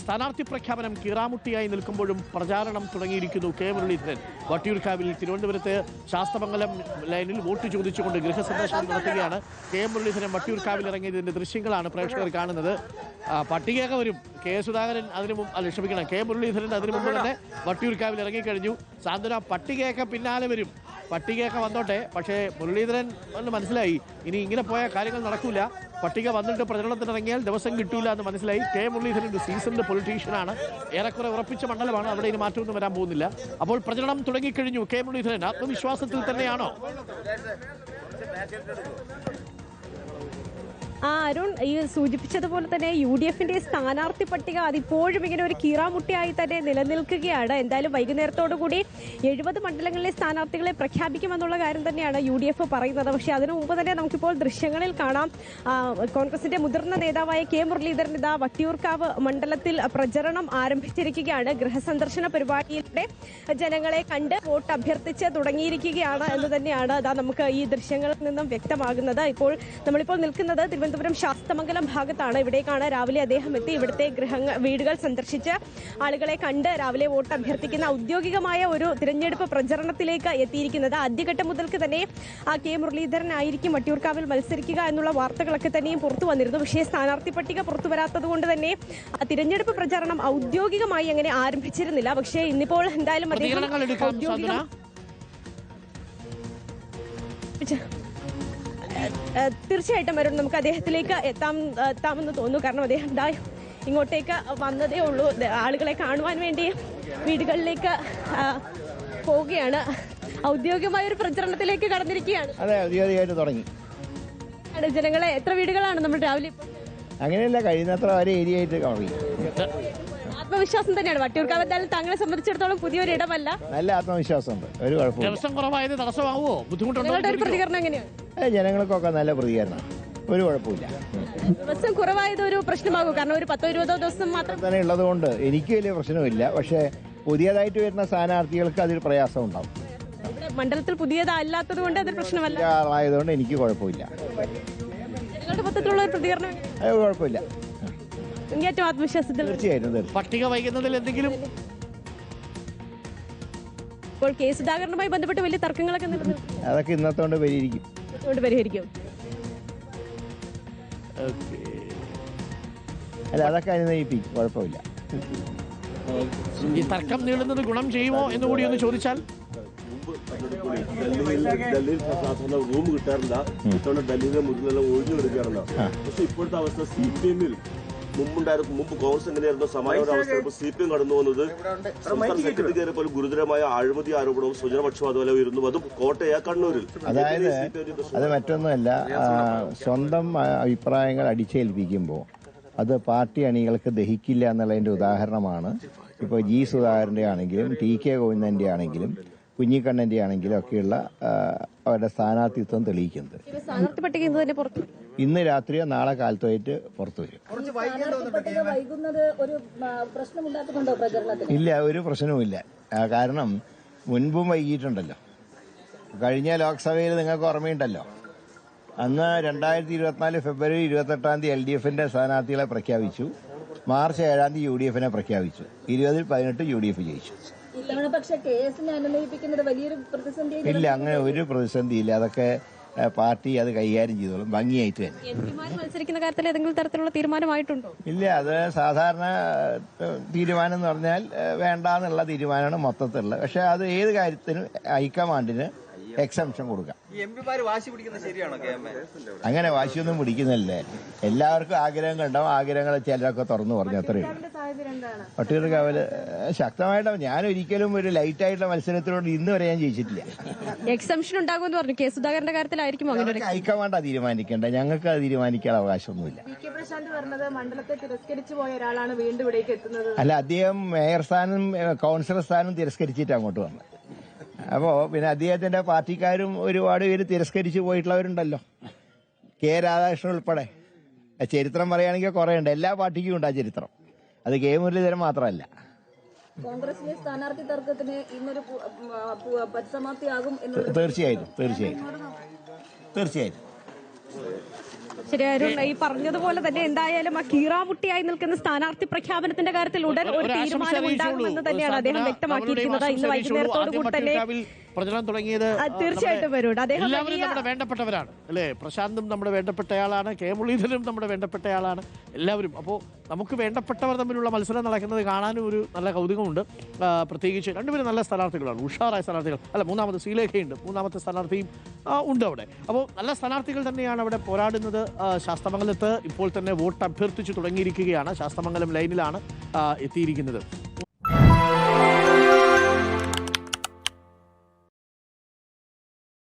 സ്ഥാനാർത്ഥി പ്രഖ്യാപനം കീറാമുട്ടിയായി നിൽക്കുമ്പോഴും പ്രചാരണം തുടങ്ങിയിരിക്കുന്നു. കെ മുരളീധരൻ വട്ടിയൂർക്കാവിൽ തിരുവനന്തപുരത്ത് ശാസ്തമംഗലം ലൈനിൽ വോട്ട് ചോദിച്ചുകൊണ്ട് ഗൃഹസന്ദർശനം നടത്തുകയാണ്. കെ മുരളീധരൻ വട്ടിയൂർക്കാവിൽ ഇറങ്ങിയതിന്റെ ദൃശ്യങ്ങളാണ് പ്രേക്ഷകർ കാണുന്നത്. പട്ടികയൊക്കെ വരും. കെ സുധാകരൻ ക്ഷമിക്കണം, കെ മുരളീധരൻ അതിനു മുമ്പ് തന്നെ വട്ടിയൂർക്കാവിൽ ഇറങ്ങിക്കഴിഞ്ഞു. സാന്ത്വന പട്ടികയൊക്കെ പിന്നാലെ വരും. പട്ടികയൊക്കെ വന്നോട്ടെ, പക്ഷേ മുരളീധരൻ എന്ന് മനസ്സിലായി ഇനി ഇങ്ങനെ പോയാൽ കാര്യങ്ങൾ നടക്കൂല. പട്ടിക വന്നിട്ട് പ്രചരണത്തിനിറങ്ങിയാൽ ദിവസം കിട്ടൂല എന്ന് മനസ്സിലായി. കെ മുരളീധരൻ ഒരു സീസൺഡ് പൊളിറ്റീഷ്യനാണ്. ഏറെക്കുറെ ഉറപ്പിച്ച മണ്ഡലമാണ്. അവിടെ ഇനി മാറ്റമൊന്നും വരാൻ പോകുന്നില്ല. അപ്പോൾ പ്രചരണം തുടങ്ങിക്കഴിഞ്ഞു. കെ മുരളീധരൻ ആത്മവിശ്വാസത്തിൽ തന്നെയാണോ? അരുൺ ഈ സൂചിപ്പിച്ചതുപോലെ തന്നെ UDFന്റെ സ്ഥാനാർത്ഥി പട്ടിക അതിപ്പോഴും ഇങ്ങനെ ഒരു കീറാമുട്ടിയായി തന്നെ നിലനിൽക്കുകയാണ്. എന്തായാലും വൈകുന്നേരത്തോടുകൂടി 70 മണ്ഡലങ്ങളിലെ സ്ഥാനാർത്ഥികളെ പ്രഖ്യാപിക്കുമെന്നുള്ള കാര്യം തന്നെയാണ് UDF പറയുന്നത്. പക്ഷേ അതിനു മുമ്പ് തന്നെ നമുക്കിപ്പോൾ ദൃശ്യങ്ങളിൽ കാണാം, കോൺഗ്രസിന്റെ മുതിർന്ന നേതാവായ കെ മുരളീധരൻ ഇതാ വട്ടിയൂർക്കാവ് മണ്ഡലത്തിൽ പ്രചരണം ആരംഭിച്ചിരിക്കുകയാണ്. ഗൃഹസന്ദർശന പരിപാടിയിലൂടെ ജനങ്ങളെ കണ്ട് വോട്ട് അഭ്യർത്ഥിച്ച് തുടങ്ങിയിരിക്കുകയാണ് എന്ന് തന്നെയാണ് നമുക്ക് ഈ ദൃശ്യങ്ങളിൽ നിന്നും വ്യക്തമാകുന്നത്. നമ്മളിപ്പോൾ നിൽക്കുന്നത് തിരുവനന്തപുരം ശാസ്തമംഗലം ഭാഗത്താണ്. ഇവിടേക്കാണ് രാവിലെ അദ്ദേഹം എത്തി ഇവിടുത്തെ വീടുകൾ സന്ദർശിച്ച് ആളുകളെ കണ്ട് രാവിലെ വോട്ട് അഭ്യർത്ഥിക്കുന്ന ഔദ്യോഗികമായ ഒരു തിരഞ്ഞെടുപ്പ് പ്രചരണത്തിലേക്ക് എത്തിയിരിക്കുന്നത്. ആദ്യഘട്ടം മുതൽക്ക് തന്നെ കെ മുരളീധരൻ ആയിരിക്കും വട്ടിയൂർക്കാവിൽ മത്സരിക്കുക എന്നുള്ള വാർത്തകളൊക്കെ തന്നെയും പുറത്തു വന്നിരുന്നു. പക്ഷേ സ്ഥാനാർത്ഥി പട്ടിക പുറത്തു വരാത്തത് കൊണ്ട് തന്നെ തിരഞ്ഞെടുപ്പ് പ്രചരണം ഔദ്യോഗികമായി അങ്ങനെ ആരംഭിച്ചിരുന്നില്ല. പക്ഷേ ഇന്നിപ്പോൾ എന്തായാലും തീർച്ചയായിട്ടും വരും. നമുക്ക് അദ്ദേഹത്തിലേക്ക് എത്താമെന്ന് തോന്നുന്നു. കാരണം അദ്ദേഹം ഇങ്ങോട്ടേക്ക് വന്നതേ ഉള്ളൂ. ആളുകളെ കാണുവാൻ വേണ്ടി വീടുകളിലേക്ക് പോവുകയാണ്. ഔദ്യോഗികമായ ഒരു പ്രചരണത്തിലേക്ക് കടന്നിരിക്കുകയാണ്. അതെ, ഔദ്യോഗികമായിട്ട് തുടങ്ങി. ജനങ്ങളെ എത്ര വീടുകളാണ് നമ്മൾ രാവിലെ? അങ്ങനെയല്ല, കഴിയുന്നത്ര ഒരു ഏരിയ ആയിട്ട് തുടങ്ങി. ആത്മവിശ്വാസം തന്നെയാണ് വട്ടിയൂർക്കാവ്. എന്തായാലും താങ്കളെ സംബന്ധിച്ചിടത്തോളം പുതിയൊരു ഇടമല്ല. നല്ല ആത്മവിശ്വാസമുണ്ട്. ഒരു കുഴപ്പമില്ല. പ്രതികരണം എങ്ങനെയാണ്? ജനങ്ങൾക്കൊക്കെ നല്ല പ്രതികരണം, ഒരു കുഴപ്പമില്ല. ദിവസം കുറവായത് ഒരു പ്രശ്നമാകും. കാരണം ഒരു 10-20 ദിവസം മാത്രം തന്നെ ഉള്ളതുകൊണ്ട് എനിക്ക് വലിയ പ്രശ്നമില്ല. പക്ഷേ പുതിയതായിട്ട് വരുന്ന സ്ഥാനാർത്ഥികൾക്ക് അതിൽ പ്രയാസം ഉണ്ടാവും. മണ്ഡലത്തിൽ പുതിയതല്ലാത്തത് കൊണ്ട് അത് പ്രശ്നമല്ല ആയതുകൊണ്ട് എനിക്ക് കുഴപ്പമില്ല. ജനങ്ങളുടെ മൊത്തത്തിലുള്ള ഒരു പ്രതികരണം അത് കുഴപ്പമില്ല. ഏറ്റവും ആത്മവിശ്വാസത്തിൽ തീർച്ചയായിട്ടും. പട്ടിക വൈകുന്നതിൽ എന്തെങ്കിലും ഇപ്പോൾ കെ സുധാകരനുമായി ബന്ധപ്പെട്ട് വലിയ തർക്കങ്ങളൊക്കെ അതൊക്കെ ഇന്നത്തോണ്ട് പരിഹരിക്കും. അല്ല, അതൊക്കെ അനുനയിപ്പിക്കും, കുഴപ്പമില്ല. ഈ തർക്കം നീളുന്നത് ഗുണം ചെയ്യുമോ എന്ന് കൂടി ഒന്ന് ചോദിച്ചാൽ? ഡൽഹിയിൽ സാധാരണ റൂം കിട്ടാറില്ല. ഇത്തവണ ഡൽഹിയിലെ മുന്നിലെല്ലാം ഒഴിഞ്ഞു കിടക്കുകയാണല്ലോ. പക്ഷെ ഇപ്പോഴത്തെ അവസ്ഥ CPM-ൽ മുമ്പ് കോൺഗ്രസ് എങ്ങനെയായിരുന്നു സമാന ഒരു അവസ്ഥ. ഇപ്പോൾ CPM കടന്നു വന്നത് സംസ്ഥാന സെക്രട്ടറി കയറിയപ്പോൾ ഗുരുതരമായ അഴിമതി ആരോപണവും സ്വജനപക്ഷപാതം വരുന്നു. അതും കോട്ടയ കണ്ണൂരിൽ. അതായത് അത് മറ്റൊന്നുമല്ല, സ്വന്തം അഭിപ്രായങ്ങൾ അടിച്ചേൽപ്പിക്കുമ്പോൾ അത് പാർട്ടി അണികൾക്ക് ദഹിക്കില്ല എന്നുള്ളതിന്റെ ഉദാഹരണമാണ് ഇപ്പോൾ G സുധാകരന്റെ ആണെങ്കിലും TK ഗോവിന്ദന്റെ ആണെങ്കിലും കുഞ്ഞിക്കണ്ണന്റെ ആണെങ്കിലും ഒക്കെയുള്ള അവരുടെ സ്ഥാനാർത്ഥിത്വം തെളിയിക്കുന്നത്. ഇന്ന് രാത്രിയോ നാളെ കാലത്തുമായിട്ട് പുറത്തു വരും. ഇല്ല, ഒരു പ്രശ്നവുമില്ല. കാരണം മുൻപും വൈകിട്ടുണ്ടല്ലോ. കഴിഞ്ഞ ലോക്സഭയിൽ നിങ്ങൾക്ക് ഓർമ്മയുണ്ടല്ലോ, അന്ന് 2024 ഫെബ്രുവരി 28 LDFന്റെ സ്ഥാനാർത്ഥികളെ പ്രഖ്യാപിച്ചു. മാർച്ച് 7 UDFനെ പ്രഖ്യാപിച്ചു. 20-18 UDF ജയിച്ചു. ഇല്ല, അങ്ങനെ ഒരു പ്രതിസന്ധിയില്ല. അതൊക്കെ പാർട്ടി അത് കൈകാര്യം ചെയ്തോളും ഭംഗിയായിട്ട് തന്നെ. മത്സരിക്കുന്ന കാര്യത്തിൽ ഏതെങ്കിലും തരത്തിലുള്ള തീരുമാനമായിട്ടുണ്ടോ? ഇല്ല, അത് സാധാരണ തീരുമാനം എന്ന് പറഞ്ഞാൽ വേണ്ടാന്നുള്ള തീരുമാനമാണ് മൊത്തത്തിലുള്ളത്. പക്ഷെ അത് ഏത് കാര്യത്തിനും ഹൈക്കമാൻഡിന് എക്സംഷൻ കൊടുക്കാം. അങ്ങനെ വാശിയൊന്നും പിടിക്കുന്നില്ലേ. എല്ലാവർക്കും ആഗ്രഹങ്ങൾ ഉണ്ടാവും. ആഗ്രഹങ്ങൾ ചിലരൊക്കെ തുറന്നു പറഞ്ഞു. അത്രയും വട്ടിയൂർക്കാവില് ശക്തമായിട്ട് ഞാൻ ഒരിക്കലും ഒരു ലൈറ്റ് ആയിട്ടുള്ള മത്സരത്തിലോട് ഇന്ന് വരെ ഞാൻ ജയിച്ചിട്ടില്ല. എക്സംഷൻ ഉണ്ടാകുമെന്ന് പറഞ്ഞു. കെ സുധാകരന്റെ കാര്യത്തിലായിരിക്കും ഹൈക്കമാൻഡാ തീരുമാനിക്കേണ്ടത്. ഞങ്ങൾക്ക് അത് തീരുമാനിക്കാൻ അവകാശമൊന്നുമില്ല. മണ്ഡലത്തെ തിരസ്കരിച്ചു പോയ ഒരാളാണ് വീണ്ടും ഇവിടേക്ക് എത്തുന്നത്. അല്ല, അദ്ദേഹം മേയർ സ്ഥാനം കൌൺസിലർ സ്ഥാനം തിരസ്കരിച്ചിട്ട് അങ്ങോട്ട് വന്നത്. അപ്പോ പിന്നെ അദ്ദേഹത്തിന്റെ പാർട്ടിക്കാരും ഒരുപാട് പേര് തിരസ്കരിച്ചു പോയിട്ടുള്ളവരുണ്ടല്ലോ, കെ രാധാകൃഷ്ണൻ ഉൾപ്പെടെ. ചരിത്രം പറയുകയാണെങ്കിൽ കുറെ ഉണ്ട്. എല്ലാ പാർട്ടിക്കും ഉണ്ട് ആ ചരിത്രം. അത് കെ മുരളീധരൻ മാത്രമല്ല. കോൺഗ്രസിലെ സ്ഥാനാർത്ഥി തർക്കത്തിന് ഇന്നൊരു പരിസമാപ്തിയാകും. തീർച്ചയായിട്ടും. ശരി അരുൺ, ഈ പറഞ്ഞതുപോലെ തന്നെ എന്തായാലും ആ കീറാമുട്ടിയായി നിൽക്കുന്ന സ്ഥാനാർത്ഥി പ്രഖ്യാപനത്തിന്റെ കാര്യത്തിൽ ഉടൻ ഒരു തീരുമാനം ഉണ്ടാകുമെന്ന് തന്നെയാണ് അദ്ദേഹം വ്യക്തമാക്കിയിരിക്കുന്നത്. ഇന്ന് വൈകുന്നേരത്തോടു കൂടി തന്നെ പ്രചരണം തുടങ്ങിയത് തീർച്ചയായിട്ടും വരും. അദ്ദേഹം എല്ലാവരും നമ്മുടെ വേണ്ടപ്പെട്ടവരാണ് അല്ലേ? പ്രശാന്തും നമ്മുടെ വേണ്ടപ്പെട്ടയാളാണ്, കെ മുരളീധരനും നമ്മുടെ വേണ്ടപ്പെട്ടയാളാണ്, എല്ലാവരും. അപ്പോൾ നമുക്ക് വേണ്ടപ്പെട്ടവർ തമ്മിലുള്ള മത്സരം നടക്കുന്നത് കാണാനും ഒരു നല്ല കൗതുകമുണ്ട്. പ്രത്യേകിച്ച് രണ്ടുപേരും നല്ല സ്ഥാനാർത്ഥികളാണ്, ഉഷാറായ സ്ഥാനാർത്ഥികൾ. അല്ല, മൂന്നാമത്തെ ശ്രീലേഖയുണ്ട്, മൂന്നാമത്തെ സ്ഥാനാർത്ഥിയും ഉണ്ട് അവിടെ. അപ്പോൾ നല്ല സ്ഥാനാർത്ഥികൾ തന്നെയാണ് അവിടെ പോരാടുന്നത്. ശാസ്തമംഗലത്ത് ഇപ്പോൾ തന്നെ വോട്ട് അഭ്യർത്ഥിച്ചു തുടങ്ങിയിരിക്കുകയാണ്. ശാസ്തമംഗലം ലൈനിലാണ് എത്തിയിരിക്കുന്നത്.